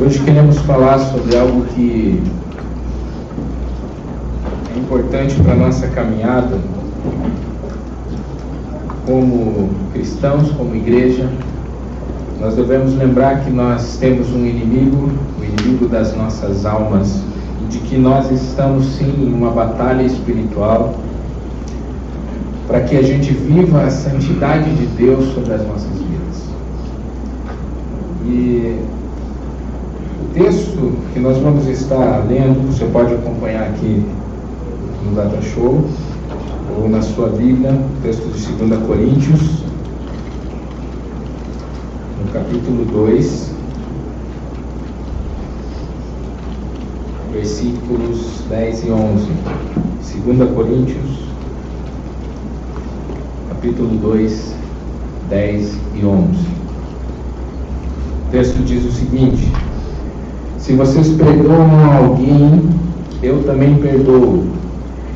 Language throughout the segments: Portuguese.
Hoje queremos falar sobre algo que é importante para a nossa caminhada como cristãos, como igreja. Nós devemos lembrar que nós temos um inimigo, o inimigo das nossas almas, e de que nós estamos sim em uma batalha espiritual para que a gente viva a santidade de Deus sobre as nossas vidas. E o texto que nós vamos estar lendo, você pode acompanhar aqui no Data Show ou na sua Bíblia, o texto de 2 Coríntios, no capítulo 2, versículos 10 e 11. 2 Coríntios, capítulo 2, 10 e 11. O texto diz o seguinte: se vocês perdoam a alguém, eu também perdoo.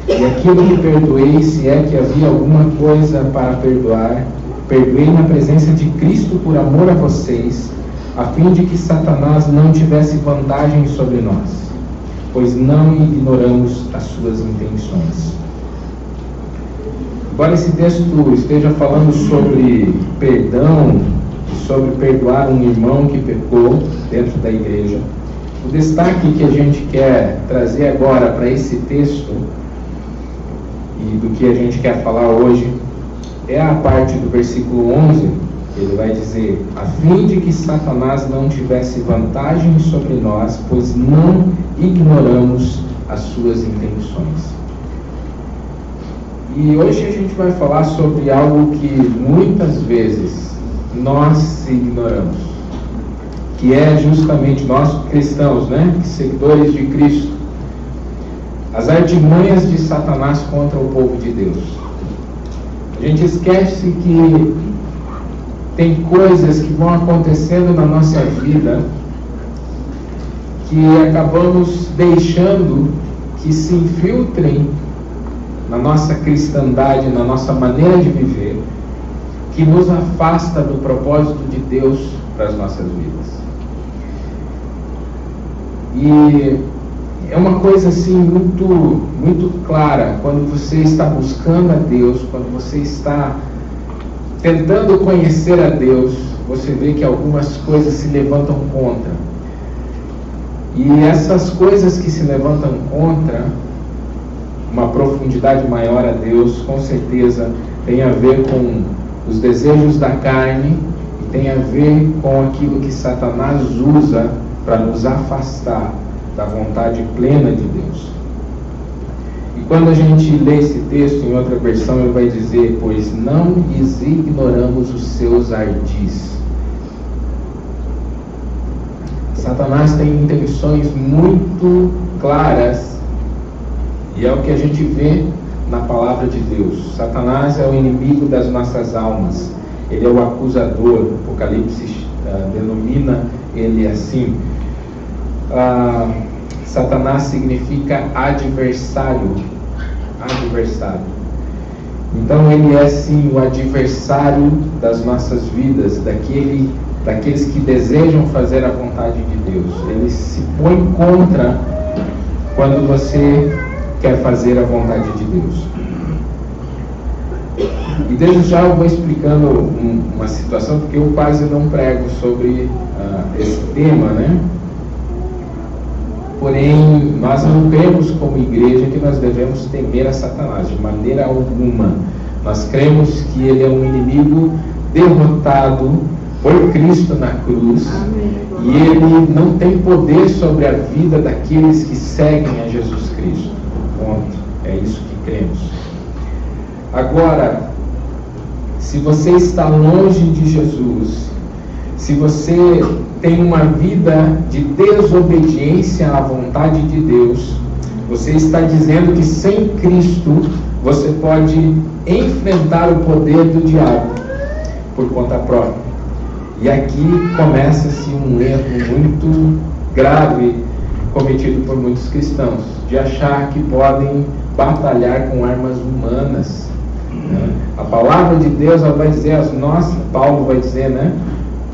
E aquilo que perdoei, se é que havia alguma coisa para perdoar, perdoei na presença de Cristo por amor a vocês, a fim de que Satanás não tivesse vantagem sobre nós, pois não ignoramos as suas intenções. Embora esse texto esteja falando sobre perdão e sobre perdoar um irmão que pecou dentro da igreja, o destaque que a gente quer trazer agora para esse texto e do que a gente quer falar hoje é a parte do versículo 11. Ele vai dizer: a fim de que Satanás não tivesse vantagem sobre nós, pois não ignoramos as suas intenções. E hoje a gente vai falar sobre algo que muitas vezes nós ignoramos, que é justamente nós cristãos, seguidores de Cristo, as artimanhas de Satanás contra o povo de Deus. A gente esquece que tem coisas que vão acontecendo na nossa vida que acabamos deixando que se infiltrem na nossa cristandade, na nossa maneira de viver, que nos afasta do propósito de Deus para as nossas vidas. E é uma coisa assim muito clara quando você está buscando a Deus, quando você está tentando conhecer a Deus, você vê que algumas coisas se levantam contra. E essas coisas que se levantam contra uma profundidade maior a Deus, com certeza tem a ver com os desejos da carne e tem a ver com aquilo que Satanás usa para nos afastar da vontade plena de Deus. E quando a gente lê esse texto em outra versão, ele vai dizer: pois não lhes ignoramos os seus ardis. Satanás tem intenções muito claras, e é o que a gente vê na palavra de Deus. Satanás é o inimigo das nossas almas, ele é o acusador. O Apocalipse denomina ele assim. Satanás significa adversário. Então ele é sim o adversário das nossas vidas, daqueles que desejam fazer a vontade de Deus. Ele se põe contra quando você quer fazer a vontade de Deus. E desde já eu vou explicando uma situação, porque eu quase não prego sobre esse tema, Porém, nós não temos como igreja que nós devemos temer a Satanás, de maneira alguma. Nós cremos que ele é um inimigo derrotado por Cristo na cruz. Amém. E ele não tem poder sobre a vida daqueles que seguem a Jesus Cristo. Ponto. É isso que cremos. Agora, se você está longe de Jesus, se você tem uma vida de desobediência à vontade de Deus, você está dizendo que sem Cristo você pode enfrentar o poder do diabo por conta própria. E aqui começa-se um erro muito grave cometido por muitos cristãos, de achar que podem batalhar com armas humanas né? A palavra de Deus, ela vai dizer, Paulo vai dizer, né?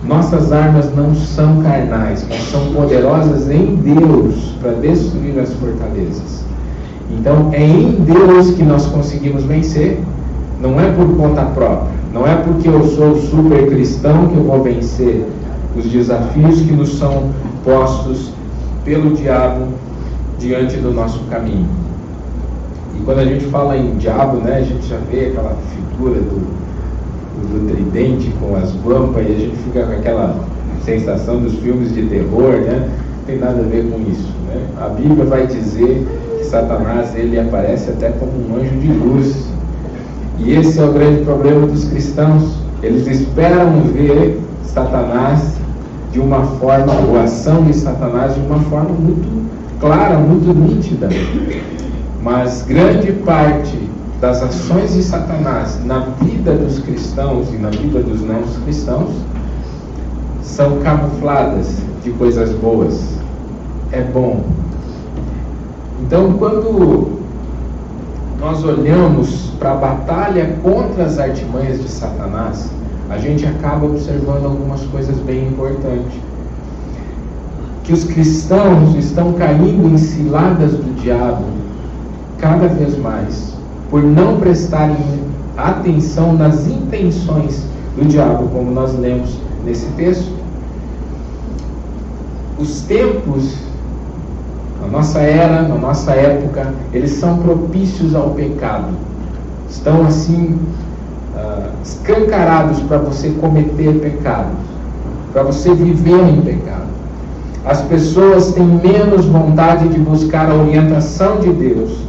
Nossas armas não são carnais, mas são poderosas em Deus para destruir as fortalezas. Então, é em Deus que nós conseguimos vencer, não é por conta própria. Não é porque eu sou super cristão que eu vou vencer os desafios que nos são postos pelo diabo diante do nosso caminho. E quando a gente fala em diabo, né, a gente já vê aquela figura do tridente com as guampas, e a gente fica com aquela sensação dos filmes de terror, né? Não tem nada a ver com isso, né? A Bíblia vai dizer que Satanás, ele aparece até como um anjo de luz. E esse é o grande problema dos cristãos. Eles esperam ver Satanás de uma forma, ou a ação de Satanás de uma forma muito clara, muito nítida. Mas grande parte das ações de Satanás na vida dos cristãos e na vida dos não cristãos são camufladas de coisas boas. É bom. Então, quando nós olhamos para a batalha contra as artimanhas de Satanás, a gente acaba observando algumas coisas bem importantes. Que os cristãos estão caindo em ciladas do diabo cada vez mais, por não prestarem atenção nas intenções do diabo, como nós lemos nesse texto. Os tempos, na nossa era, na nossa época, eles são propícios ao pecado. Estão assim, escancarados para você cometer pecados, para você viver em pecado. As pessoas têm menos vontade de buscar a orientação de Deus,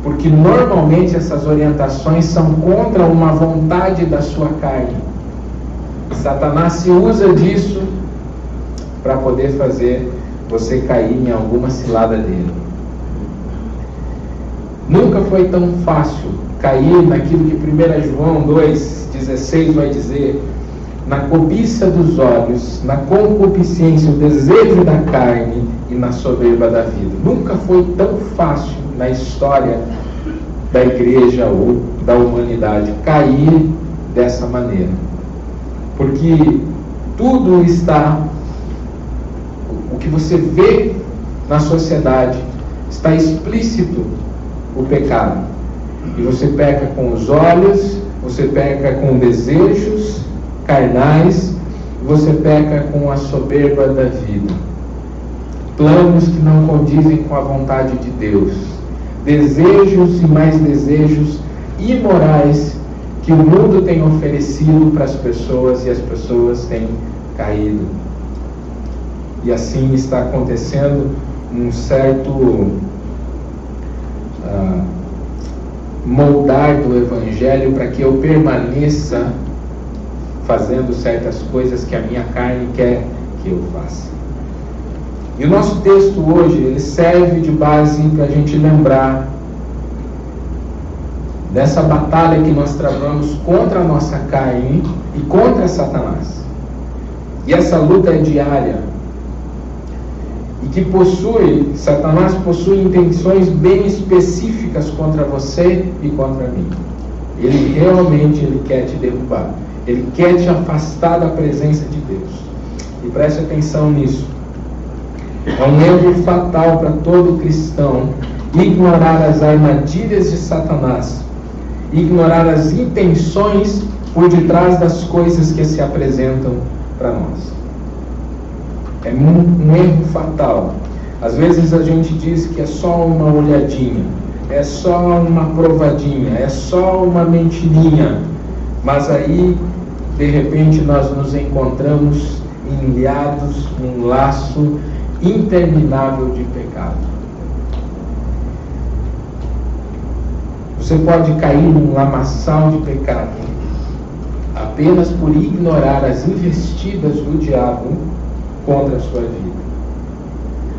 porque normalmente essas orientações são contra uma vontade da sua carne. Satanás se usa disso para poder fazer você cair em alguma cilada dele. Nunca foi tão fácil cair naquilo que 1 João 2,16 vai dizer: na cobiça dos olhos, na concupiscência, o desejo da carne e na soberba da vida. Nunca foi tão fácil na história da igreja ou da humanidade cair dessa maneira, porque tudo está, o que você vê na sociedade, está explícito o pecado, e você peca com os olhos, você peca com desejos carnais, você peca com a soberba da vida, planos que não condizem com a vontade de Deus, desejos e mais desejos imorais que o mundo tem oferecido para as pessoas, e as pessoas têm caído. E assim está acontecendo um certo moldar do Evangelho para que eu permaneça fazendo certas coisas que a minha carne quer que eu faça. E o nosso texto hoje, ele serve de base para a gente lembrar dessa batalha que nós travamos contra a nossa carne e contra Satanás. E essa luta é diária. E que Satanás possui intenções bem específicas contra você e contra mim. Ele quer te derrubar. Ele quer te afastar da presença de Deus. E preste atenção nisso. É um erro fatal para todo cristão ignorar as armadilhas de Satanás, ignorar as intenções por detrás das coisas que se apresentam para nós. É um erro fatal. Às vezes a gente diz que é só uma olhadinha, é só uma provadinha, é só uma mentirinha, mas aí de repente nós nos encontramos ilhados num laço interminável de pecado. Você pode cair num lamaçal de pecado apenas por ignorar as investidas do diabo contra a sua vida,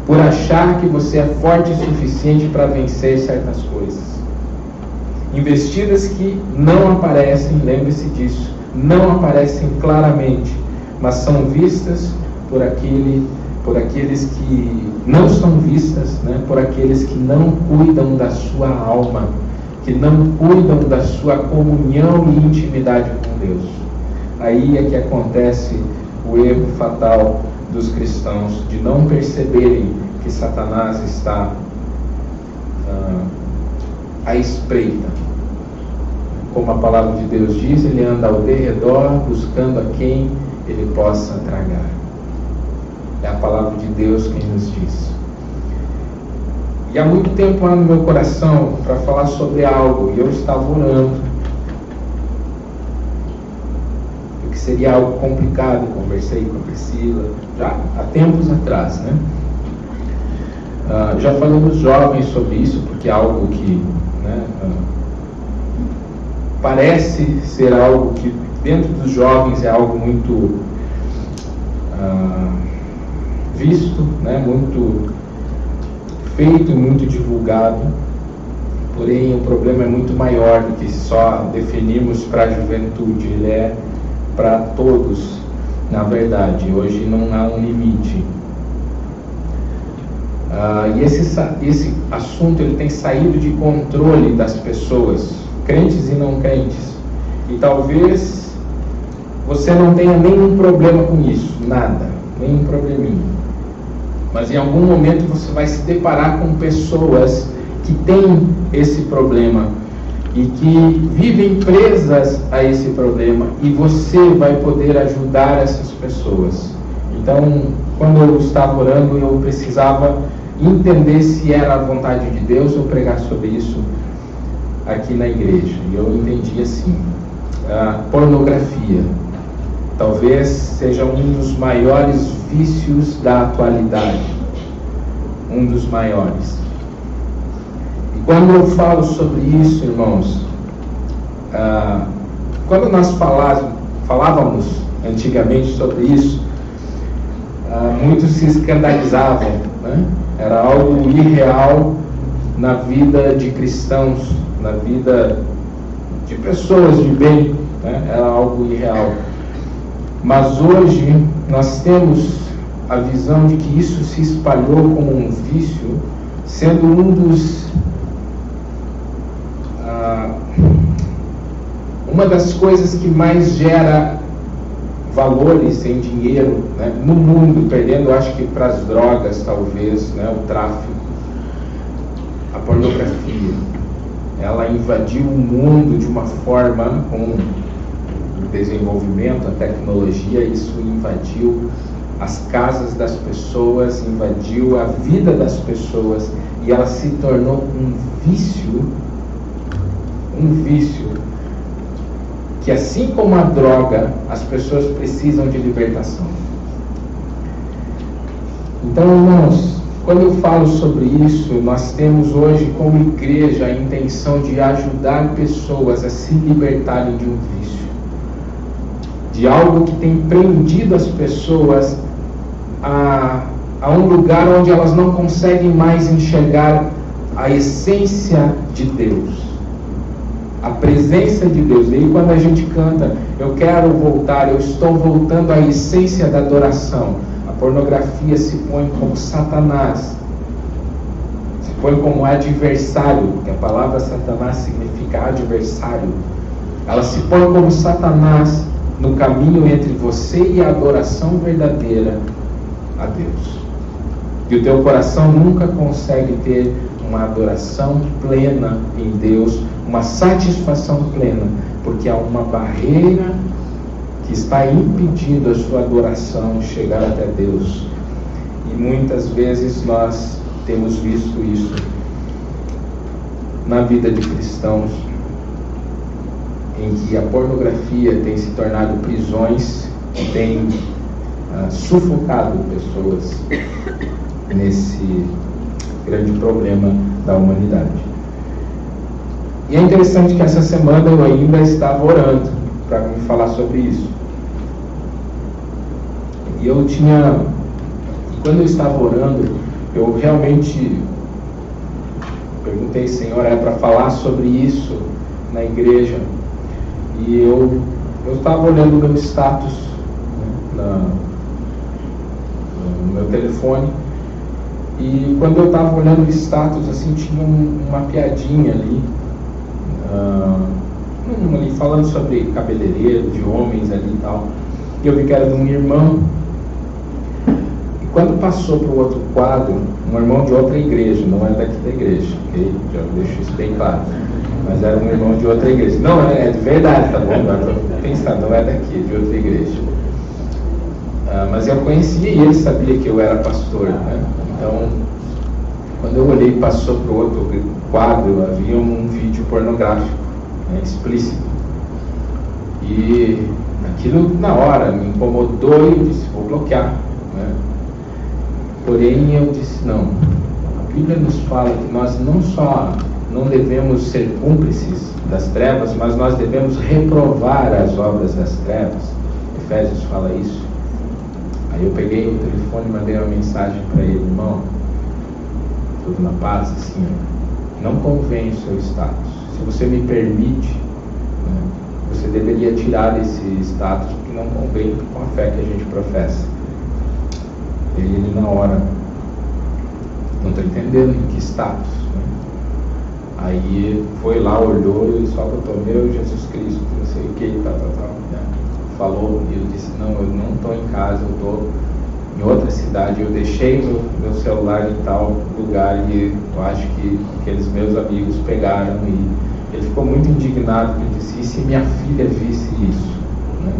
por achar que você é forte o suficiente para vencer certas coisas. Investidas que não aparecem, lembre-se disso, não aparecem claramente, mas são vistas por aqueles que não são vistas, né? Por aqueles que não cuidam da sua alma, que não cuidam da sua comunhão e intimidade com Deus. Aí é que acontece o erro fatal dos cristãos, de não perceberem que Satanás está à espreita. Como a palavra de Deus diz, ele anda ao derredor buscando a quem ele possa tragar. É a palavra de Deus quem nos diz. E há muito tempo há no meu coração para falar sobre algo, e eu estava orando, porque seria algo complicado. Conversei com a Priscila já há tempos atrás, né? Já falei nos jovens sobre isso, porque é algo que, né, parece ser algo que dentro dos jovens é algo muito visto, né, muito feito e muito divulgado. Porém, o problema é muito maior do que só definirmos para a juventude. Ele é para todos, na verdade. Hoje não há um limite. E esse assunto ele tem saído de controle das pessoas, crentes e não crentes. E talvez você não tenha nenhum problema com isso, nada, nenhum probleminha. Mas em algum momento você vai se deparar com pessoas que têm esse problema e que vivem presas a esse problema, e você vai poder ajudar essas pessoas. Então, quando eu estava orando, eu precisava entender se era a vontade de Deus eu pregar sobre isso aqui na igreja. E eu entendi assim: a pornografia talvez seja um dos maiores vícios da atualidade, um dos maiores. E quando eu falo sobre isso, irmãos, quando nós falávamos antigamente sobre isso, muitos se escandalizavam, né? Era algo irreal na vida de cristãos, na vida de pessoas de bem, né? Era algo irreal. Mas hoje nós temos a visão de que isso se espalhou como um vício, sendo uma das coisas que mais gera valores em dinheiro, né, no mundo, perdendo, acho que para as drogas, talvez, né, o tráfico. A pornografia, ela invadiu o mundo de uma forma, com o desenvolvimento, a tecnologia, isso invadiu as casas das pessoas, invadiu a vida das pessoas, e ela se tornou um vício, que assim como a droga, as pessoas precisam de libertação. Então, irmãos, quando eu falo sobre isso, nós temos hoje como igreja a intenção de ajudar pessoas a se libertarem de um vício, de algo que tem prendido as pessoas a um lugar onde elas não conseguem mais enxergar a essência de Deus, a presença de Deus. E aí quando a gente canta, eu quero voltar, eu estou voltando à essência da adoração, a pornografia se põe como Satanás, se põe como adversário, porque a palavra Satanás significa adversário. Ela se põe como Satanás no caminho entre você e a adoração verdadeira a Deus. E o teu coração nunca consegue ter uma adoração plena em Deus, uma satisfação plena, porque há uma barreira que está impedindo a sua adoração chegar até Deus. E muitas vezes nós temos visto isso na vida de cristãos, em que a pornografia tem se tornado prisões, tem sufocado pessoas nesse grande problema da humanidade. E é interessante que essa semana eu ainda estava orando para me falar sobre isso. E quando eu estava orando, eu realmente perguntei: Senhor, é para falar sobre isso na igreja? E eu estava olhando o meu status, né, no meu telefone, e quando eu estava olhando o status, assim, tinha uma piadinha ali, ali falando sobre cabeleireiro, de homens ali e tal. E eu vi que era de um irmão. E quando passou para o outro quadro, um irmão de outra igreja, não é daqui da igreja, ok? Já deixo isso bem claro. Mas era um irmão de outra igreja. Não, é de verdade, tá bom? Pensando, não é daqui, é de outra igreja. Mas eu conhecia e ele sabia que eu era pastor, né? Então, quando eu olhei e passou para o outro quadro, havia um vídeo pornográfico, né, explícito. E aquilo na hora me incomodou e eu disse, vou bloquear, né? Porém eu disse, não. A Bíblia nos fala que nós não só não devemos ser cúmplices das trevas, mas nós devemos reprovar as obras das trevas. Efésios fala isso. Aí eu peguei o telefone e mandei uma mensagem para ele, irmão, tudo na paz, assim, não convém o seu status. Se você me permite, né, você deveria tirar esse status, porque não convém com a fé que a gente professa. Ele na hora, não estou entendendo em que status, né? Aí foi lá, olhou e só botou, meu Jesus Cristo, não sei o que, tal, né? Falou, e eu disse, não, eu não estou em casa, eu estou em outra cidade, eu deixei meu celular em tal lugar e eu acho que aqueles meus amigos pegaram e ele ficou muito indignado, porque disse, e se minha filha visse isso, né?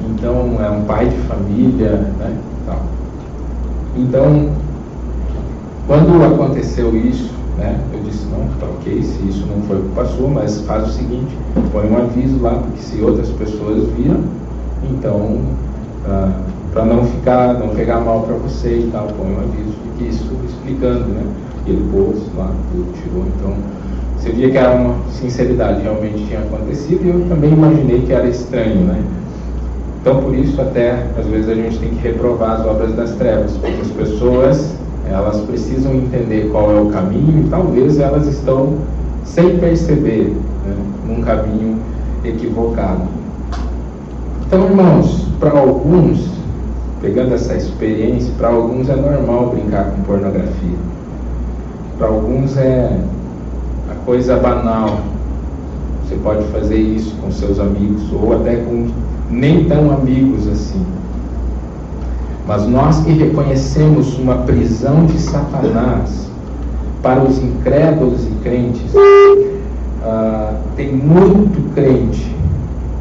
Então é um pai de família, né? Tal. Então, quando aconteceu isso, né, eu disse, não, tá ok, se isso não foi culpa sua, mas faz o seguinte, põe um aviso lá, porque se outras pessoas viram, então, para não pegar mal para você e tal, põe um aviso, porque isso explicando, né, e ele pôs lá, tudo tirou, então, você via que era uma sinceridade, realmente tinha acontecido, e eu também imaginei que era estranho, né. Então, por isso, até, às vezes a gente tem que reprovar as obras das trevas, porque as pessoas, elas precisam entender qual é o caminho e talvez elas estão, sem perceber, né, num caminho equivocado. Então, irmãos, para alguns, pegando essa experiência, para alguns é normal brincar com pornografia. Para alguns é a coisa banal. Você pode fazer isso com seus amigos ou até com nem tão amigos assim. Mas nós que reconhecemos uma prisão de Satanás para os incrédulos e crentes, tem muito crente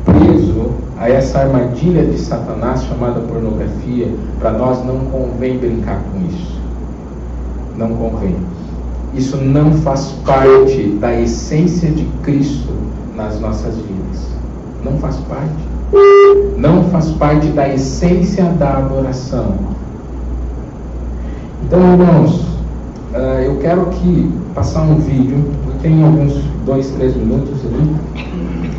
preso a essa armadilha de Satanás chamada pornografia. Para nós não convém brincar com isso. Não convém. Isso não faz parte da essência de Cristo nas nossas vidas. Não faz parte. Não faz parte da essência da adoração. Então, irmãos, eu quero passar um vídeo. Eu tenho alguns 2-3 minutos ali.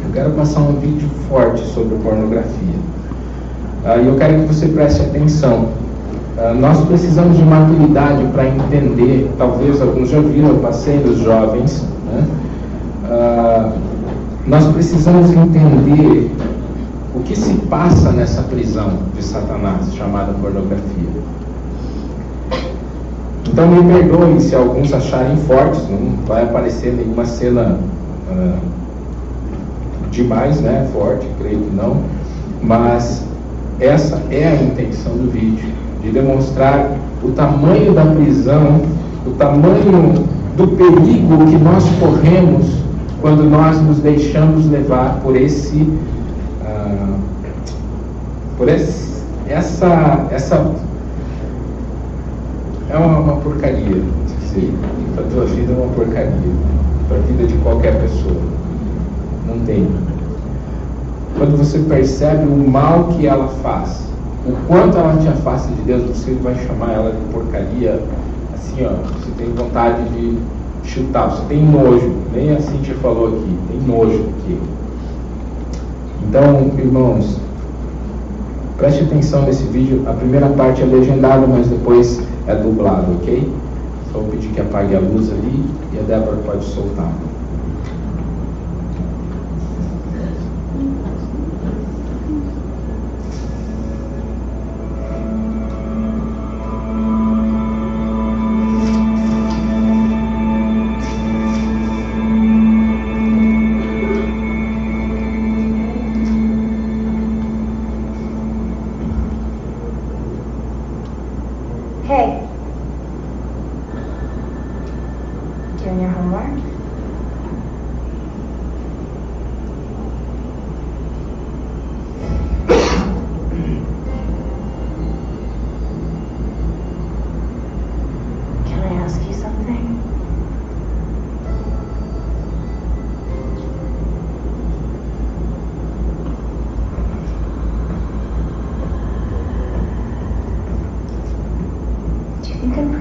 Eu quero passar um vídeo forte sobre pornografia. E eu quero que você preste atenção. Nós precisamos de maturidade para entender. Talvez alguns já viram, eu passei dos jovens, né? Nós precisamos entender o que se passa nessa prisão de Satanás, chamada pornografia. Então me perdoem se alguns acharem fortes, não vai aparecer nenhuma cena demais, né, forte, creio que não, mas essa é a intenção do vídeo, de demonstrar o tamanho da prisão, o tamanho do perigo que nós corremos quando nós nos deixamos levar por essa é uma porcaria. A tua vida é uma porcaria, a vida de qualquer pessoa não tem. Quando você percebe o mal que ela faz, o quanto ela te afasta de Deus, você vai chamar ela de porcaria, assim, ó, você tem vontade de chutar, você tem nojo, nem a Cíntia falou aqui, tem nojo aqui. Então, irmãos, preste atenção nesse vídeo. A primeira parte é legendada, mas depois é dublado, ok? Só vou pedir que apague a luz ali e a Débora pode soltar.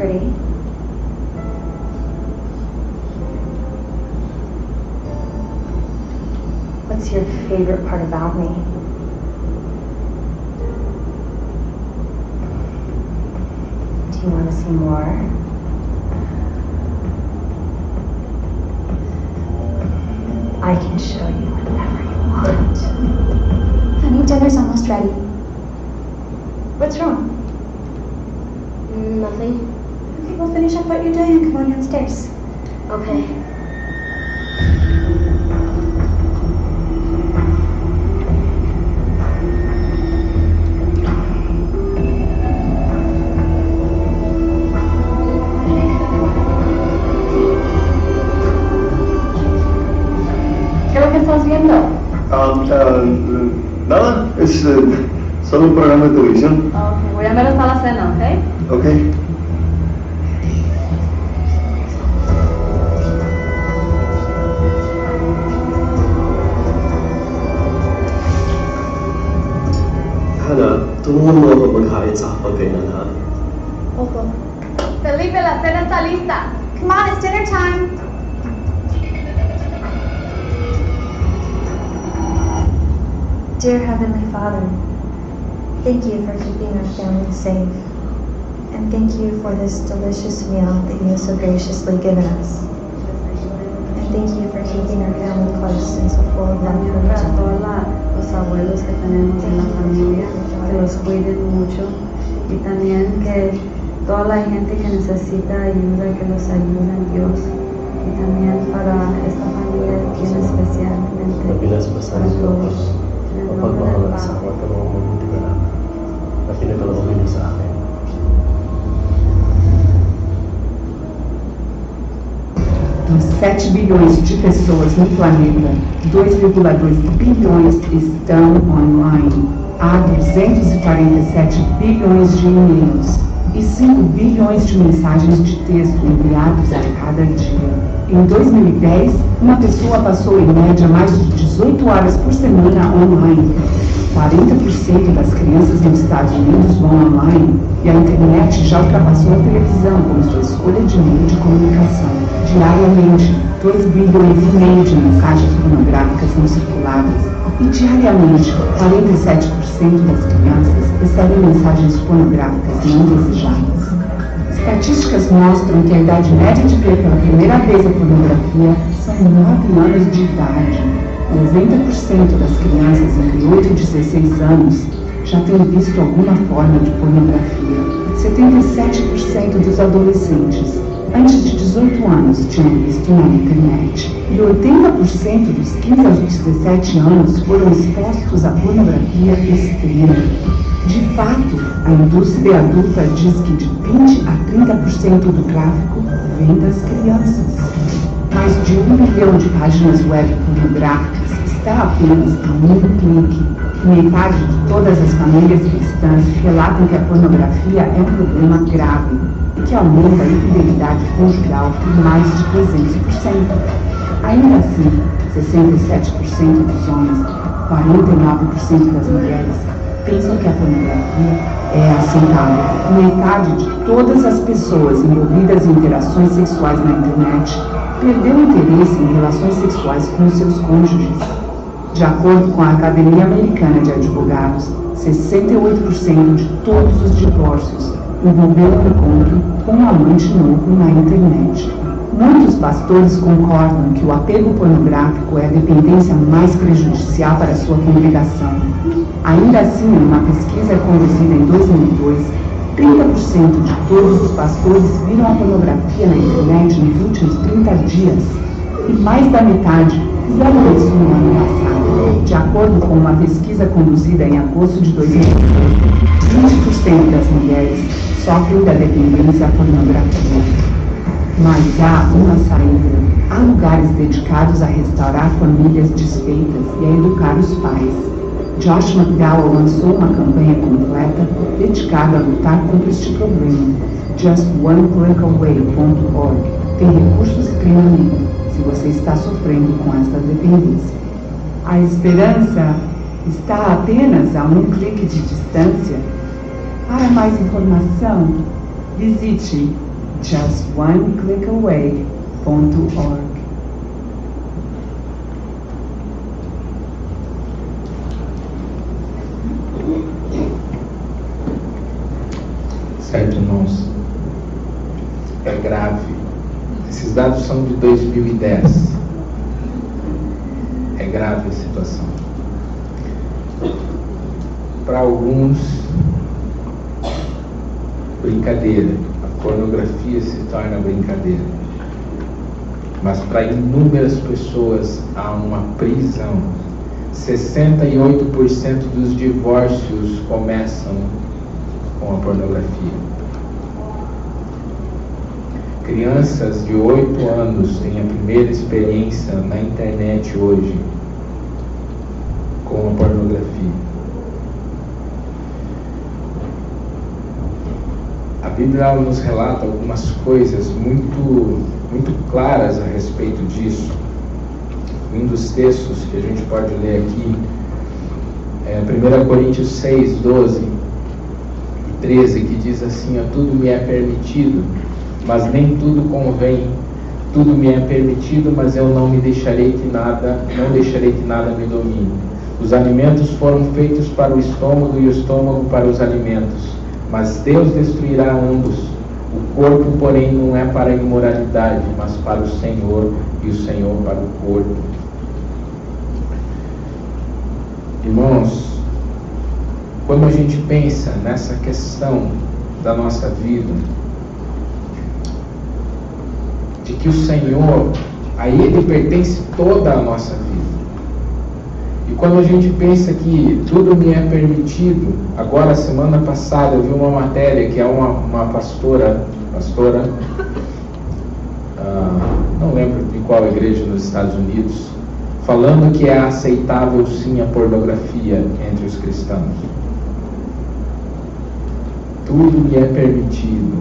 pretty. What's your favorite part about me? Do you want to see more? I can show you whenever you want. Honey, dinner's almost ready. What's wrong? Nothing. Okay, we'll finish up what you're doing and come on downstairs. Okay. ¿Qué es lo que estás viendo? Nada, es solo un programa de televisión. Ok, voy a ver hasta la cena, ¿ok? Ok. Hannah, tulungan mo ako maghain sa hapagkainan, ha? Opo. Felipe, la cena está lista. Come on, it's dinner time. Dear Heavenly Father, thank you for keeping our family safe. And thank you for this delicious meal that you have so graciously given us. And thank you for keeping our family close and so full of love for each Para other. todos los abuelos que tenemos en la familia, que los cuiden mucho y también que toda la gente que necesita ayuda, que los ayude Dios y también para esta familia bien especialmente Mabinasbasan para ko ako. todos. En el nombre Mapagmahal del at asawa Padre. at mga mabuti ka namin na pinagkaloob niyo sa akin. Dos 7 bilhões de pessoas no planeta, 2,2 bilhões estão online. Há 247 bilhões de e-mails e 5 bilhões de mensagens de texto enviados a cada dia. Em 2010, uma pessoa passou em média mais de 18 horas por semana online. 40% das crianças nos Estados Unidos vão online e a internet já ultrapassou a televisão como sua escolha de meio de comunicação. Diariamente, 2 bilhões e meio de mensagens pornográficas são circuladas e diariamente, 47% das crianças recebem mensagens pornográficas não desejadas. Estatísticas mostram que a idade média de ver pela primeira vez a pornografia são 9 anos de idade. 90% das crianças entre 8 e 16 anos já têm visto alguma forma de pornografia. 77% dos adolescentes antes de 18 anos tinham visto na internet. E 80% dos 15 aos 17 anos foram expostos à pornografia extrema. De fato, a indústria adulta diz que de 20 a 30% do tráfico vem das crianças. Mais de 1 bilhão de páginas web pornográficas está apenas a um clique. Metade de todas as famílias cristãs relatam que a pornografia é um problema grave e que aumenta a infidelidade conjugal por mais de 300%. Ainda assim, 67% dos homens, 49% das mulheres pensam que a pornografia é aceitável. Metade de todas as pessoas envolvidas em interações sexuais na internet perdeu interesse em relações sexuais com seus cônjuges. De acordo com a Academia Americana de Advogados, 68% de todos os divórcios envolveram um encontro com um amante novo na internet. Muitos pastores concordam que o apego pornográfico é a dependência mais prejudicial para a sua congregação. Ainda assim, em uma pesquisa conduzida em 2002, 30% de todos os pastores viram a pornografia na internet nos últimos 30 dias e mais da metade fizeram isso no ano passado. De acordo com uma pesquisa conduzida em agosto de 2002, 20% das mulheres sofrem da dependência à pornografia. Mas há uma saída. Há lugares dedicados a restaurar famílias desfeitas e a educar os pais. Josh McDowell lançou uma campanha completa dedicada a lutar contra este problema. JustOneClickAway.org tem recursos premium se você está sofrendo com esta dependência. A esperança está apenas a um clique de distância. Para mais informação, visite just one click away.org. Certo, irmãos? É grave. Esses dados são de 2010. É grave a situação. Para alguns, brincadeira. A pornografia se torna brincadeira. Mas para inúmeras pessoas há uma prisão. 68% dos divórcios começam com a pornografia. Crianças de 8 anos têm a primeira experiência na internet hoje com a pornografia. A Bíblia ela nos relata algumas coisas muito claras a respeito disso. Um dos textos que a gente pode ler aqui é 1 Coríntios 6, 12 e 13, que diz assim: tudo me é permitido, mas nem tudo convém. Tudo me é permitido, mas eu não deixarei que nada me domine. Os alimentos foram feitos para o estômago e o estômago para os alimentos, mas Deus destruirá ambos. O corpo, porém, não é para a imoralidade, mas para o Senhor, e o Senhor para o corpo. Irmãos, quando a gente pensa nessa questão da nossa vida, de que o Senhor, a Ele pertence toda a nossa vida. E quando a gente pensa que tudo me é permitido, agora semana passada eu vi uma matéria que é uma pastora, não lembro de qual igreja nos Estados Unidos, falando que é aceitável sim a pornografia entre os cristãos. Tudo me é permitido.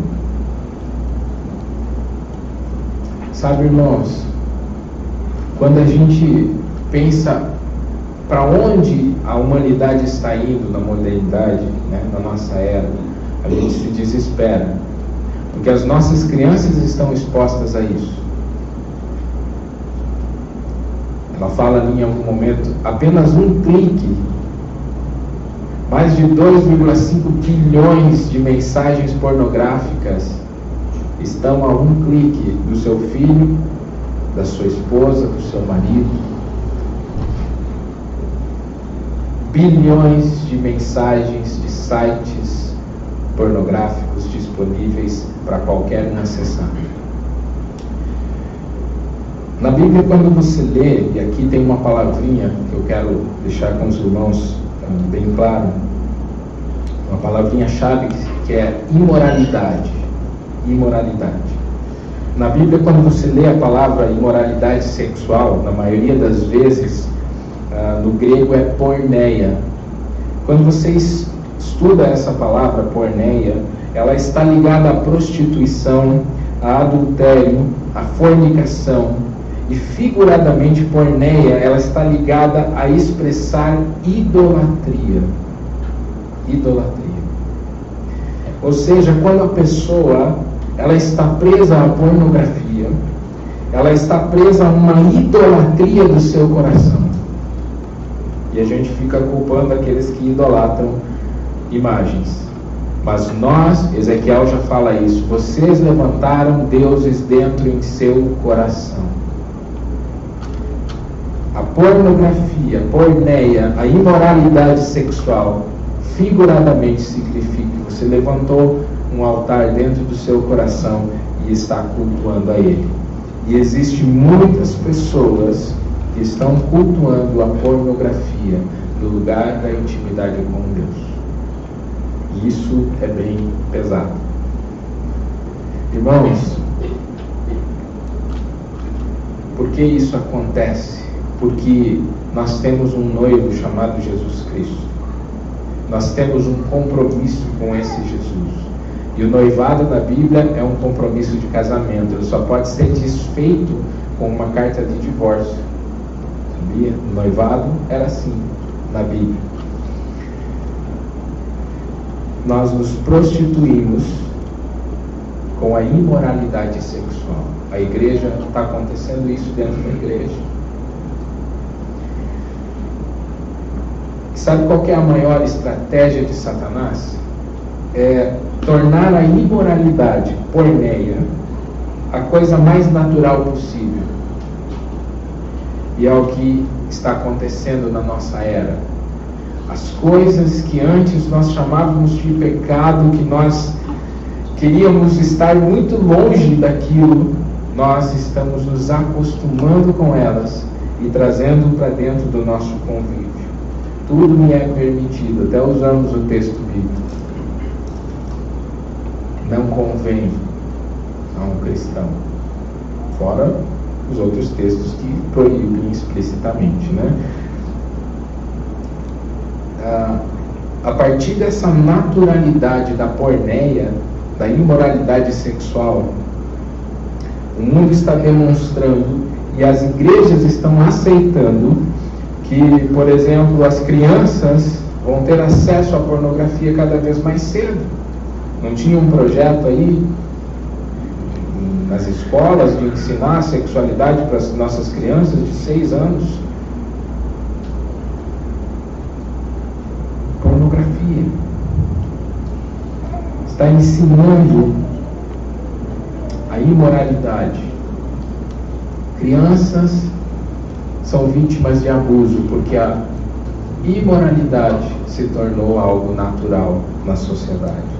Sabe, irmãos, quando a gente pensa para onde a humanidade está indo na modernidade, né, na nossa era, a gente se desespera, porque as nossas crianças estão expostas a isso. Ela fala em algum momento, apenas um clique, mais de 2,5 bilhões de mensagens pornográficas estão a um clique do seu filho, da sua esposa, do seu marido. Bilhões de mensagens de sites pornográficos disponíveis para qualquer um acessar. Na Bíblia, quando você lê, e aqui tem uma palavrinha que eu quero deixar com os irmãos bem claro, uma palavrinha-chave que é imoralidade. Imoralidade. Na Bíblia, quando você lê a palavra imoralidade sexual, na maioria das vezes, no grego é porneia. Quando você estuda essa palavra porneia, ela está ligada à prostituição, a adultério, a fornicação, e figuradamente porneia, ela está ligada a expressar idolatria. Idolatria. Ou seja, quando a pessoa ela está presa à pornografia, ela está presa a uma idolatria do seu coração. E a gente fica culpando aqueles que idolatram imagens. Mas nós, Ezequiel já fala isso, vocês levantaram deuses dentro em seu coração. A pornografia, a porneia, a imoralidade sexual, figuradamente significa que você levantou um altar dentro do seu coração e está cultuando a ele. E existem muitas pessoas que estão cultuando a pornografia no lugar da intimidade com Deus. E isso é bem pesado. Irmãos, por que isso acontece? Porque nós temos um noivo chamado Jesus Cristo. Nós temos um compromisso com esse Jesus. E o noivado na Bíblia é um compromisso de casamento. Ele só pode ser desfeito com uma carta de divórcio. Sabia? O noivado era assim na Bíblia. Nós nos prostituímos com a imoralidade sexual. A igreja está acontecendo isso dentro da igreja. Sabe qual que é a maior estratégia de Satanás? É tornar a imoralidade porneia a coisa mais natural possível. E é o que está acontecendo na nossa era. As coisas que antes nós chamávamos de pecado, que nós queríamos estar muito longe daquilo, nós estamos nos acostumando com elas e trazendo para dentro do nosso convívio. Tudo me é permitido, até usamos o texto bíblico. Não convém a um cristão, fora os outros textos que proíbem explicitamente, né? A partir dessa naturalidade da porneia, da imoralidade sexual, o mundo está demonstrando e as igrejas estão aceitando que, por exemplo, as crianças vão ter acesso à pornografia cada vez mais cedo. Não tinha um projeto aí nas escolas de ensinar a sexualidade para as nossas crianças de 6 anos? Pornografia. Está ensinando a imoralidade. Crianças são vítimas de abuso porque a imoralidade se tornou algo natural na sociedade.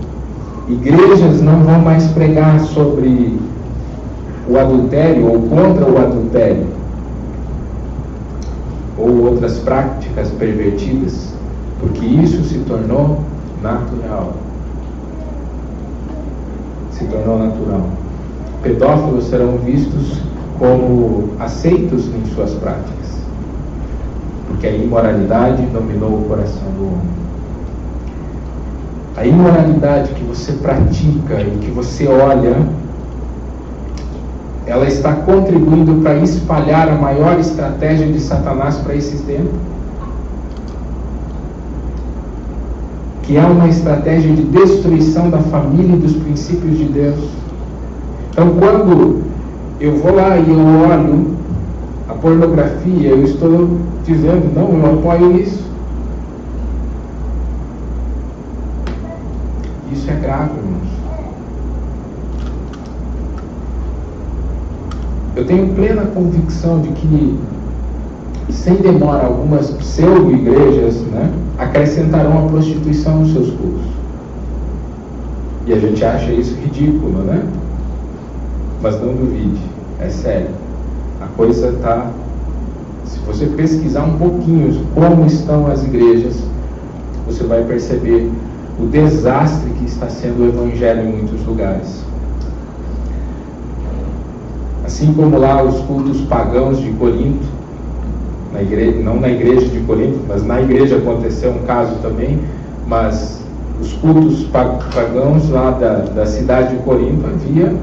Igrejas não vão mais pregar sobre o adultério ou contra o adultério ou outras práticas pervertidas, porque isso se tornou natural. Se tornou natural. Pedófilos serão vistos como aceitos em suas práticas, porque a imoralidade dominou o coração do homem. A imoralidade que você pratica e que você olha, ela está contribuindo para espalhar a maior estratégia de Satanás para esses tempos, que é uma estratégia de destruição da família e dos princípios de Deus. Então, quando eu vou lá e eu olho a pornografia, eu estou dizendo, não, eu apoio isso. Isso é grave, irmãos. Eu tenho plena convicção de que, sem demora, algumas pseudo-igrejas, né, acrescentarão a prostituição nos seus cultos. E a gente acha isso ridículo, né? Mas não duvide, é sério. A coisa está... Se você pesquisar um pouquinho como estão as igrejas, você vai perceber o desastre que está sendo o evangelho em muitos lugares. Assim como lá os cultos pagãos de Corinto, na igreja, não na igreja de Corinto, mas na igreja aconteceu um caso também, mas os cultos pagãos lá da cidade de Corinto havia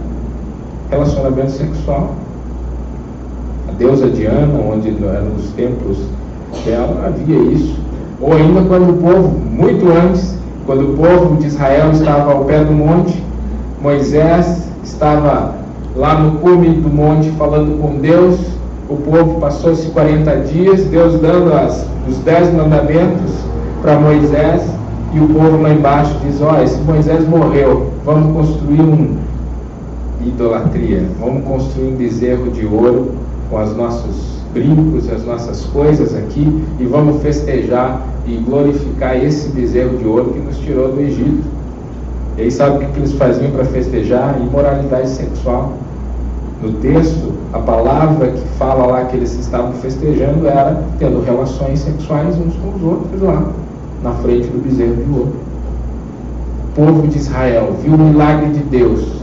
relacionamento sexual. A deusa Diana, onde eram os templos dela, havia isso. Ou ainda quando o povo, muito antes, quando o povo de Israel estava ao pé do monte, Moisés estava lá no cume do monte falando com Deus, o povo passou-se 40 dias, Deus dando os 10 mandamentos para Moisés, e o povo lá embaixo diz, esse Moisés morreu, vamos construir idolatria, vamos construir um bezerro de ouro com os nossos brincos, as nossas coisas aqui, e vamos festejar e glorificar esse bezerro de ouro que nos tirou do Egito. E aí sabe o que eles faziam para festejar? Imoralidade sexual. No texto, a palavra que fala lá que eles estavam festejando era tendo relações sexuais uns com os outros lá, na frente do bezerro de ouro. O povo de Israel viu o milagre de Deus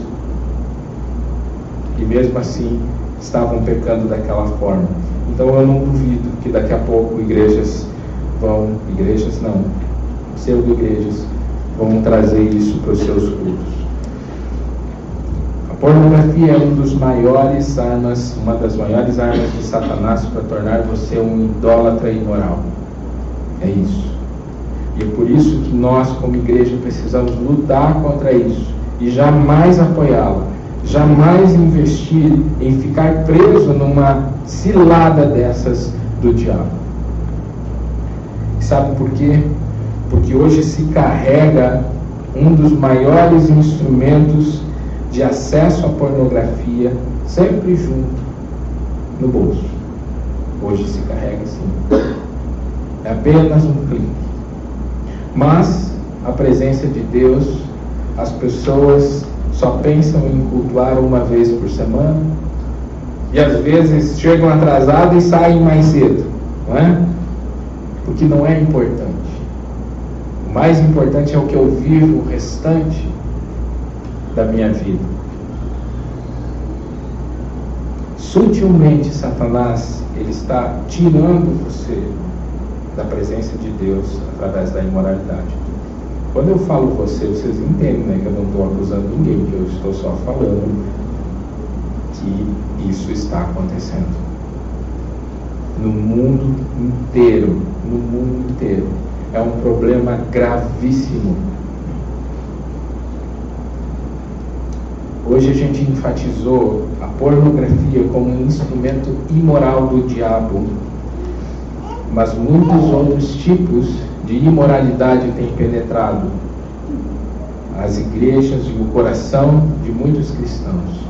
e mesmo assim estavam pecando daquela forma. Então eu não duvido que daqui a pouco pseudo-igrejas vão trazer isso para os seus cultos. A pornografia é uma das maiores armas de Satanás para tornar você um idólatra imoral. É isso. E é por isso que nós, como igreja, precisamos lutar contra isso e jamais apoiá-la, jamais investir em ficar preso numa cilada dessas do diabo. Sabe por quê? Porque hoje se carrega um dos maiores instrumentos de acesso à pornografia sempre junto no bolso. Hoje se carrega assim. É apenas um clique. Mas a presença de Deus, as pessoas só pensam em cultuar uma vez por semana e às vezes chegam atrasados e saem mais cedo, não é? Porque não é importante. O mais importante é o que eu vivo o restante da minha vida. Sutilmente, Satanás, ele está tirando você da presença de Deus através da imoralidade. Quando eu falo você, vocês entendem, né, que eu não estou acusando ninguém, que eu estou só falando que isso está acontecendo. No mundo inteiro, é um problema gravíssimo. Hoje a gente enfatizou a pornografia como um instrumento imoral do diabo, mas muitos outros tipos de imoralidade têm penetrado as igrejas e o coração de muitos cristãos.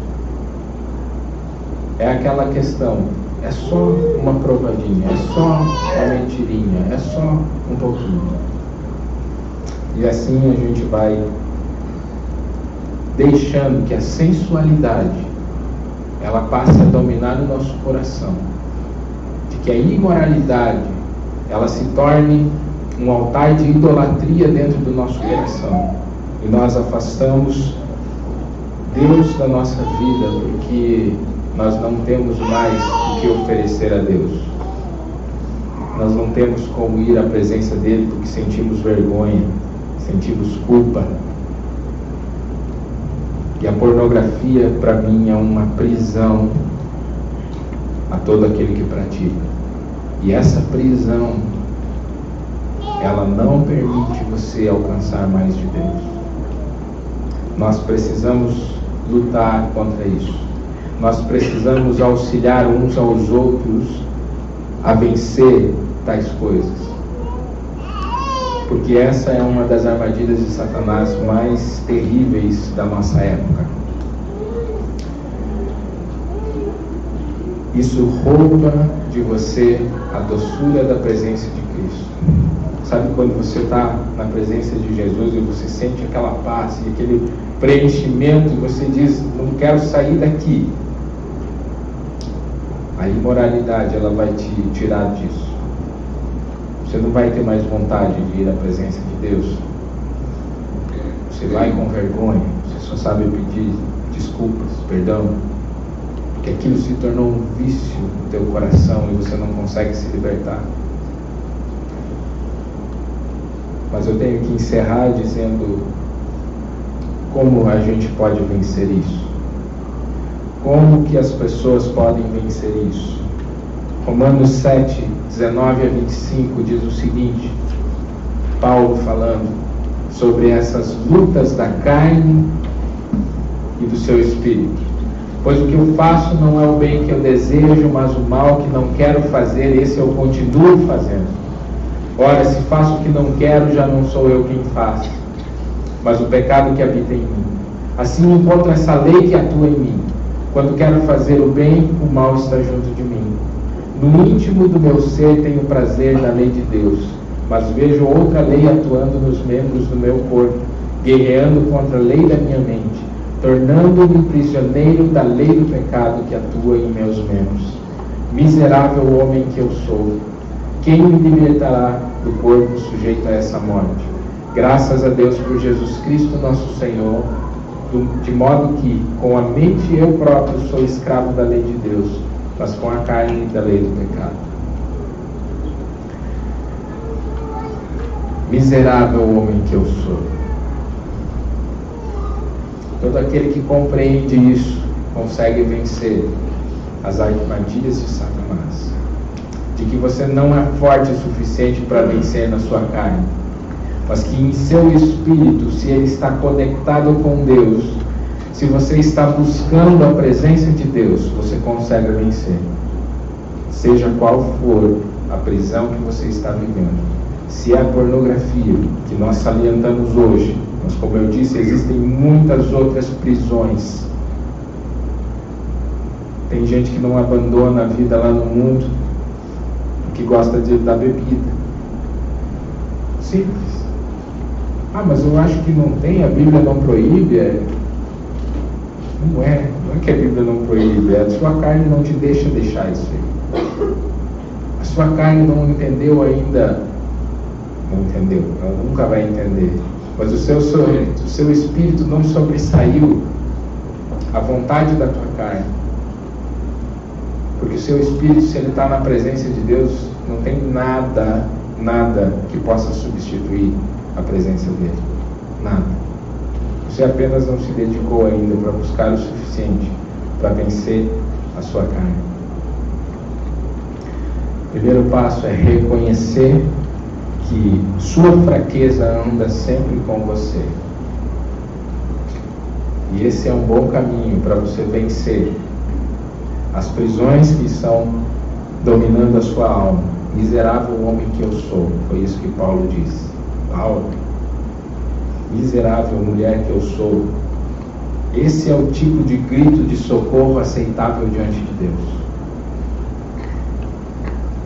É aquela questão, é só uma provadinha, é só uma mentirinha, é só um pouquinho. E assim a gente vai deixando que a sensualidade ela passe a dominar o nosso coração, de que a imoralidade ela se torne um altar de idolatria dentro do nosso coração, e nós afastamos Deus da nossa vida porque nós não temos mais o que oferecer a Deus. Nós não temos como ir à presença dele porque sentimos vergonha, sentimos culpa. E a pornografia, para mim, é uma prisão a todo aquele que pratica. E essa prisão, ela não permite você alcançar mais de Deus. Nós precisamos lutar contra isso. Nós precisamos auxiliar uns aos outros a vencer tais coisas. Porque essa é uma das armadilhas de Satanás mais terríveis da nossa época. Isso rouba de você a doçura da presença de Cristo. Sabe quando você está na presença de Jesus e você sente aquela paz e aquele preenchimento e você diz, não quero sair daqui. A imoralidade, ela vai te tirar disso. Você não vai ter mais vontade de ir à presença de Deus. Você vai com vergonha, você só sabe pedir desculpas, perdão, porque aquilo se tornou um vício no teu coração e você não consegue se libertar. Mas eu tenho que encerrar dizendo como a gente pode vencer isso. Como que as pessoas podem vencer isso? Romanos 7, 19 a 25 diz o seguinte, Paulo falando sobre essas lutas da carne e do seu espírito. Pois o que eu faço não é o bem que eu desejo, mas o mal que não quero fazer, esse eu continuo fazendo. Ora, se faço o que não quero, já não sou eu quem faz, mas o pecado que habita em mim. Assim encontro essa lei que atua em mim. Quando quero fazer o bem, o mal está junto de mim. No íntimo do meu ser tenho prazer na lei de Deus, mas vejo outra lei atuando nos membros do meu corpo, guerreando contra a lei da minha mente, tornando-me prisioneiro da lei do pecado que atua em meus membros. Miserável homem que eu sou, quem me libertará do corpo sujeito a essa morte? Graças a Deus por Jesus Cristo nosso Senhor, de modo que com a mente eu próprio sou escravo da lei de Deus, mas com a carne da lei do pecado. Miserável homem que eu sou. Todo aquele que compreende isso consegue vencer as armadilhas de Satanás, de que você não é forte o suficiente para vencer na sua carne, mas que em seu espírito, se ele está conectado com Deus, se você está buscando a presença de Deus, você consegue vencer. Seja qual for a prisão que você está vivendo. Se é a pornografia, que nós salientamos hoje, mas como eu disse, existem muitas outras prisões. Tem gente que não abandona a vida lá no mundo, que gosta da bebida. Simples. Ah, mas eu acho que não tem, a Bíblia não proíbe. Não é que a Bíblia não proíbe, a sua carne não te deixa deixar isso aí. A sua carne não entendeu ainda, não entendeu, ela nunca vai entender, mas o seu espírito não sobressaiu a vontade da tua carne, porque o seu espírito, se ele está na presença de Deus, não tem nada que possa substituir a presença dele, nada. Você apenas não se dedicou ainda para buscar o suficiente para vencer a sua carne. O primeiro passo é reconhecer que sua fraqueza anda sempre com você. E esse é um bom caminho para você vencer as prisões que estão dominando a sua alma. Miserável homem que eu sou, foi isso que Paulo disse. Paulo, miserável mulher que eu sou. Esse é o tipo de grito de socorro aceitável diante de Deus.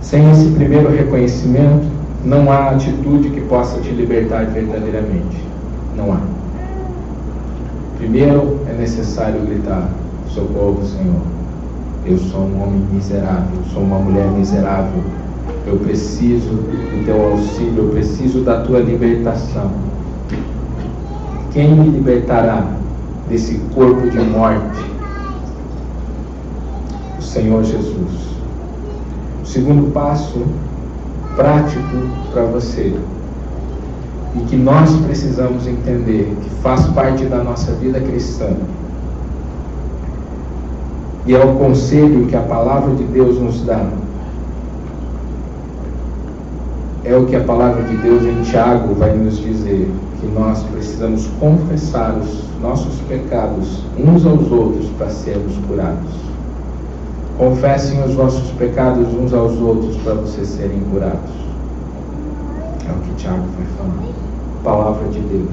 Sem esse primeiro reconhecimento, não há atitude que possa te libertar verdadeiramente. Não há. Primeiro é necessário gritar: socorro, Senhor. Eu sou um homem miserável, eu sou uma mulher miserável. Eu preciso do teu auxílio, eu preciso da tua libertação. Quem me libertará desse corpo de morte? O Senhor Jesus. O segundo passo prático para você, e que nós precisamos entender, que faz parte da nossa vida cristã, e é o conselho que a palavra de Deus nos dá. É o que a palavra de Deus em Tiago vai nos dizer, que nós precisamos confessar os nossos pecados uns aos outros para sermos curados. Confessem os vossos pecados uns aos outros para vocês serem curados. É o que Tiago vai falar. Palavra de Deus.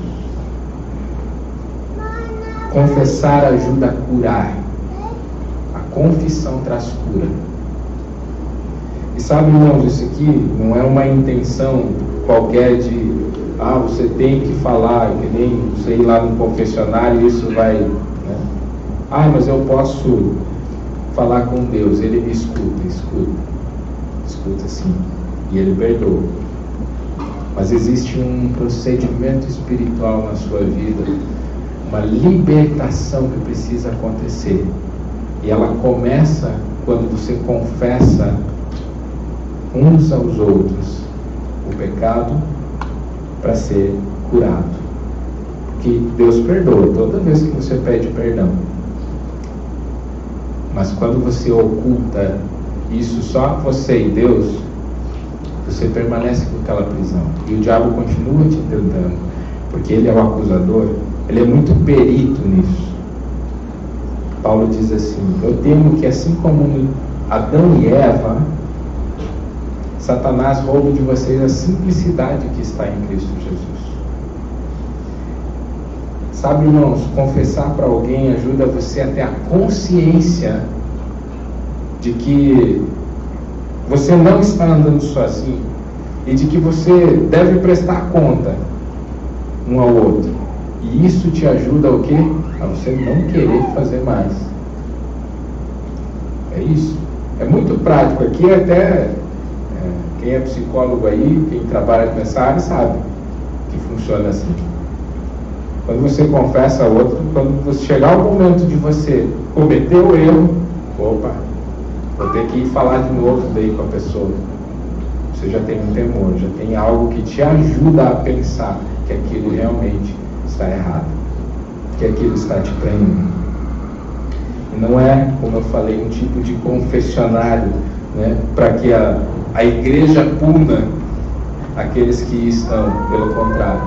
Confessar ajuda a curar. A confissão traz cura. E sabe, irmãos, isso aqui não é uma intenção qualquer de você tem que falar, que nem você ir lá no confessionário e isso vai, né? Mas eu posso falar com Deus, Ele me escuta sim, e Ele perdoa. Mas existe um procedimento espiritual na sua vida, uma libertação que precisa acontecer, e ela começa quando você confessa uns aos outros o pecado para ser curado. Porque Deus perdoa toda vez que você pede perdão. Mas quando você oculta isso só você e Deus, você permanece com aquela prisão. E o diabo continua te tentando, porque ele é o acusador, ele é muito perito nisso. Paulo diz assim: eu temo que assim como Adão e Eva, Satanás rouba de vocês a simplicidade que está em Cristo Jesus. Sabe, irmãos, confessar para alguém ajuda você a ter a consciência de que você não está andando sozinho e de que você deve prestar conta um ao outro. E isso te ajuda a quê? A você não querer fazer mais. É isso. É muito prático. Aqui até quem é psicólogo aí, quem trabalha com essa área sabe que funciona assim. Quando você confessa a outro, quando você chegar o momento de você cometer o erro, opa, vou ter que ir falar de novo daí com a pessoa. Você já tem um temor, já tem algo que te ajuda a pensar que aquilo realmente está errado, que aquilo está te prendendo. E não é, como eu falei, um tipo de confessionário, né, para que a igreja puna aqueles que estão, pelo contrário.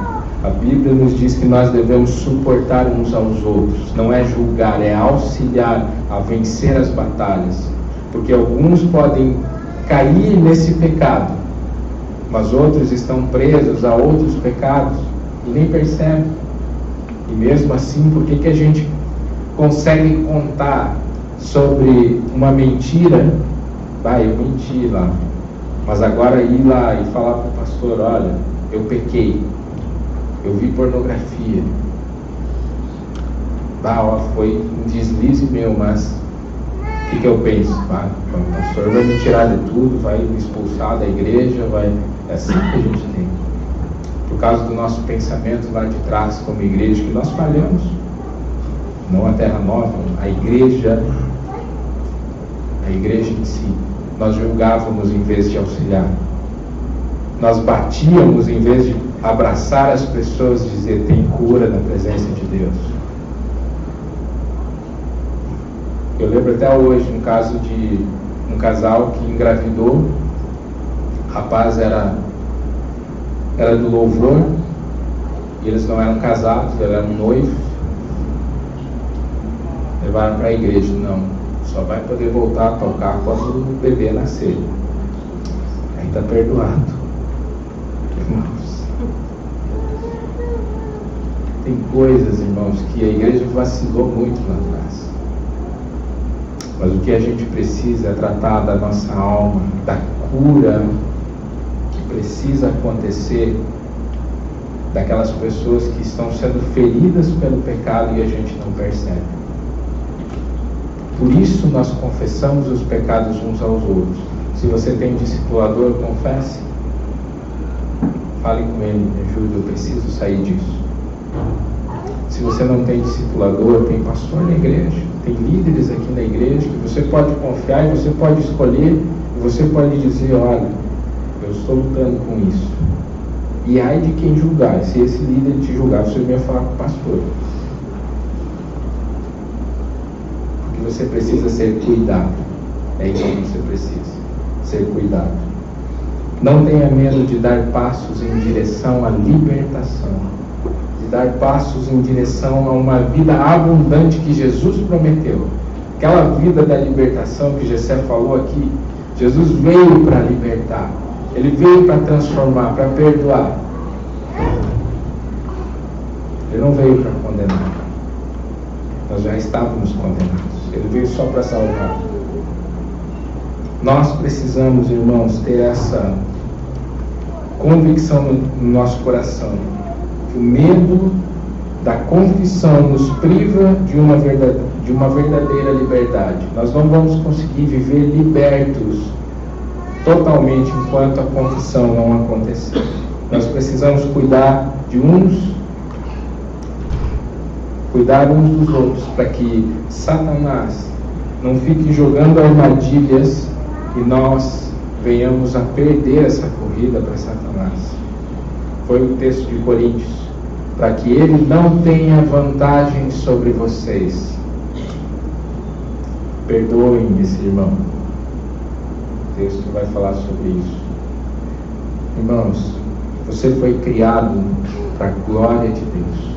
Bíblia nos diz que nós devemos suportar uns aos outros, não é julgar, é auxiliar a vencer as batalhas, porque alguns podem cair nesse pecado, mas outros estão presos a outros pecados e nem percebem. E mesmo assim, por que a gente consegue contar sobre uma mentira? Eu menti lá, mas agora ir lá e falar para o pastor: olha, eu pequei, eu vi pornografia, foi um deslize meu, mas o que eu penso? O pastor vai me tirar de tudo, vai me expulsar da igreja, é assim que a gente tem, por causa do nosso pensamento lá de trás como igreja, que nós falhamos. Não a Terra Nova, a igreja em si. Nós julgávamos em vez de auxiliar, nós batíamos em vez de abraçar as pessoas e dizer: tem cura na presença de Deus. Eu lembro até hoje um caso de um casal que engravidou. O rapaz era do louvor e eles não eram casados, eles eram noivos. Levaram para a igreja: não, só vai poder voltar a tocar quando o bebê nascer. Aí está perdoado. Irmãos, tem coisas, irmãos, que a igreja vacilou muito lá atrás. Mas o que a gente precisa é tratar da nossa alma, da cura que precisa acontecer daquelas pessoas que estão sendo feridas pelo pecado e a gente não percebe. Por isso nós confessamos os pecados uns aos outros. Se você tem discipulador, confesse. Fale com ele: me ajude, eu preciso sair disso. Se você não tem discipulador, tem pastor na igreja, tem líderes aqui na igreja que você pode confiar e você pode escolher, e você pode dizer: olha, eu estou lutando com isso. E ai de quem julgar. Se esse líder te julgar, você vai falar com o pastor. Porque você precisa ser cuidado. É isso que você precisa, ser cuidado. Não tenha medo de dar passos em direção à libertação, de dar passos em direção a uma vida abundante que Jesus prometeu. Aquela vida da libertação que Gessé falou aqui, Jesus veio para libertar, Ele veio para transformar, para perdoar. Ele não veio para condenar. Nós já estávamos condenados. Ele veio só para salvar. Nós precisamos, irmãos, ter essa convicção no nosso coração, que o medo da confissão nos priva de uma verdadeira liberdade. Nós não vamos conseguir viver libertos totalmente enquanto a confissão não acontecer. Nós precisamos cuidar uns dos outros, para que Satanás não fique jogando armadilhas e nós venhamos a perder essa corrida para Satanás. Foi o texto de Coríntios: para que ele não tenha vantagem sobre vocês. Perdoem esse irmão. O texto vai falar sobre isso. Irmãos, você foi criado para a glória de Deus.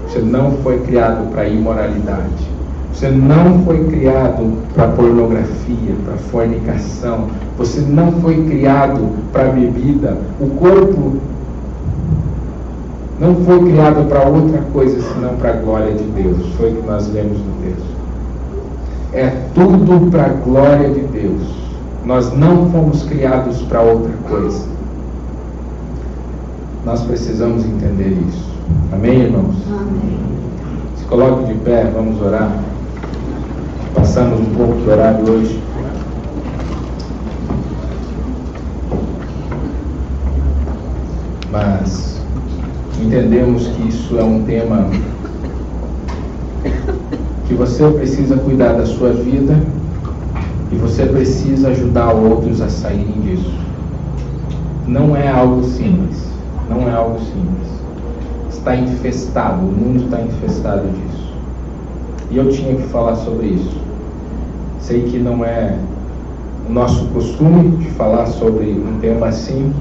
Você não foi criado para imoralidade. Você não foi criado para pornografia, para fornicação. Você não foi criado para bebida. O corpo não foi criado para outra coisa senão para a glória de Deus. Foi o que nós lemos no texto. É tudo para a glória de Deus. Nós não fomos criados para outra coisa. Nós precisamos entender isso. Amém, irmãos? Amém. Se coloque de pé, vamos orar. Passamos um pouco do horário hoje. Mas entendemos que isso é um tema que você precisa cuidar da sua vida e você precisa ajudar outros a saírem disso. Não é algo simples. Não é algo simples. Está infestado, o mundo está infestado disso. E eu tinha que falar sobre isso. Sei que não é o nosso costume de falar sobre um tema assim,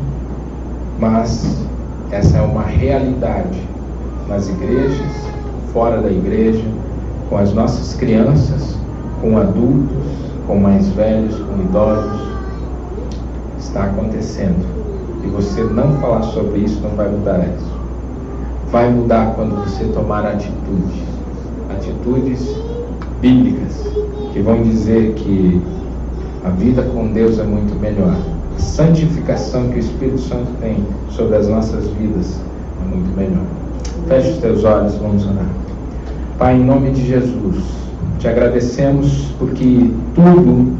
mas Essa é uma realidade nas igrejas, fora da igreja, com as nossas crianças, com adultos, com mais velhos, com idosos. Está acontecendo. E você não falar sobre isso não vai mudar isso. Vai mudar quando você tomar atitudes bíblicas, que vão dizer que a vida com Deus é muito melhor. A santificação que o Espírito Santo tem sobre as nossas vidas é muito melhor. Feche os teus olhos, vamos orar. Pai, em nome de Jesus, te agradecemos porque tudo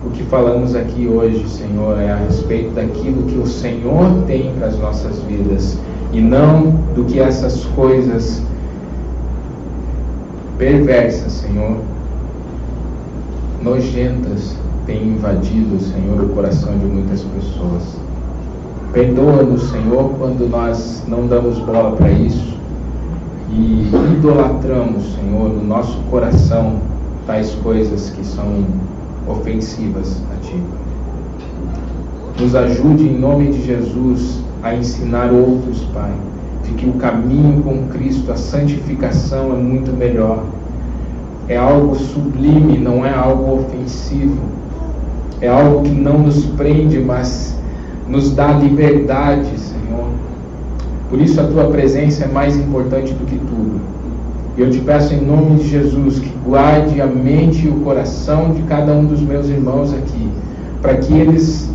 o que falamos aqui hoje, Senhor, é a respeito daquilo que o Senhor tem para as nossas vidas e não do que essas coisas perversas, Senhor, nojentas, têm invadido, Senhor, o coração de muitas pessoas. Perdoa-nos, Senhor, quando nós não damos bola para isso e idolatramos, Senhor, no nosso coração tais coisas que são ofensivas a Ti. Nos ajude, em nome de Jesus, a ensinar outros, Pai, de que o caminho com Cristo, a santificação é muito melhor. É algo sublime, não é algo ofensivo. É algo que não nos prende, mas nos dá liberdade, Senhor. Por isso a Tua presença é mais importante do que tudo. E eu te peço em nome de Jesus que guarde a mente e o coração de cada um dos meus irmãos aqui, para que eles,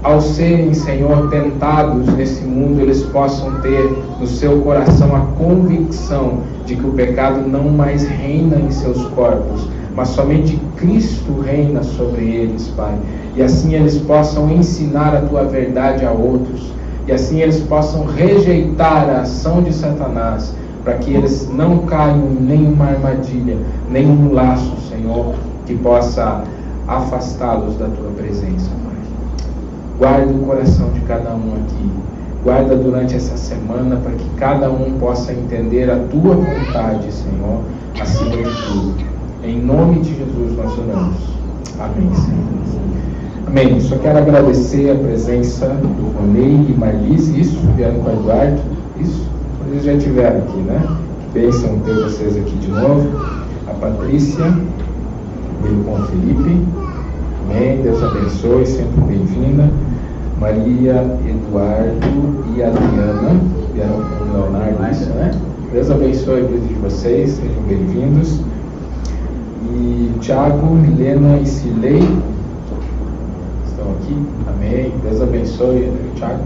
ao serem, Senhor, tentados nesse mundo, eles possam ter no seu coração a convicção de que o pecado não mais reina em seus corpos, mas somente Cristo reina sobre eles, Pai. E assim eles possam ensinar a Tua verdade a outros, e assim eles possam rejeitar a ação de Satanás, para que eles não caiam em nenhuma armadilha, nenhum laço, Senhor, que possa afastá-los da Tua presença, Pai. Guarda o coração de cada um aqui. Guarda durante essa semana para que cada um possa entender a Tua vontade, Senhor, acima de tudo. Em nome de Jesus nós oramos. Amém, Senhor. Amém. Só quero agradecer a presença do Ronei e Marlise. Isso, vieram com o Eduardo. Isso. Eles já estiveram aqui, né? Que bênção ter vocês aqui de novo. A Patrícia veio com o Felipe. Amém. Deus abençoe, sempre bem-vinda. Maria, Eduardo e Adriana vieram com o Leonardo, isso, né? Deus abençoe a vida de vocês, sejam bem-vindos. E Tiago, Milena e Silei estão aqui. Amém. Deus abençoe o Tiago,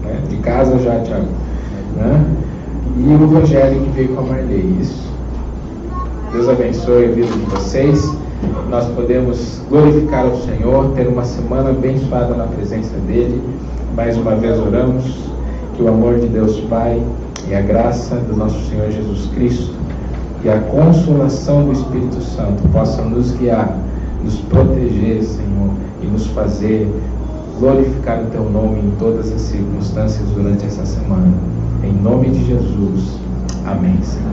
né? De casa já, Tiago, né? E o Rogério que veio com a Marley, isso. Deus abençoe a vida de vocês. Nós podemos glorificar o Senhor, ter uma semana abençoada na presença dEle. Mais uma vez oramos que o amor de Deus Pai e a graça do nosso Senhor Jesus Cristo e a consolação do Espírito Santo possam nos guiar, nos proteger, Senhor, e nos fazer glorificar o Teu nome em todas as circunstâncias durante essa semana. Em nome de Jesus. Amém, Senhor.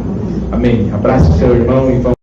Amém. Abraço o seu irmão e vamos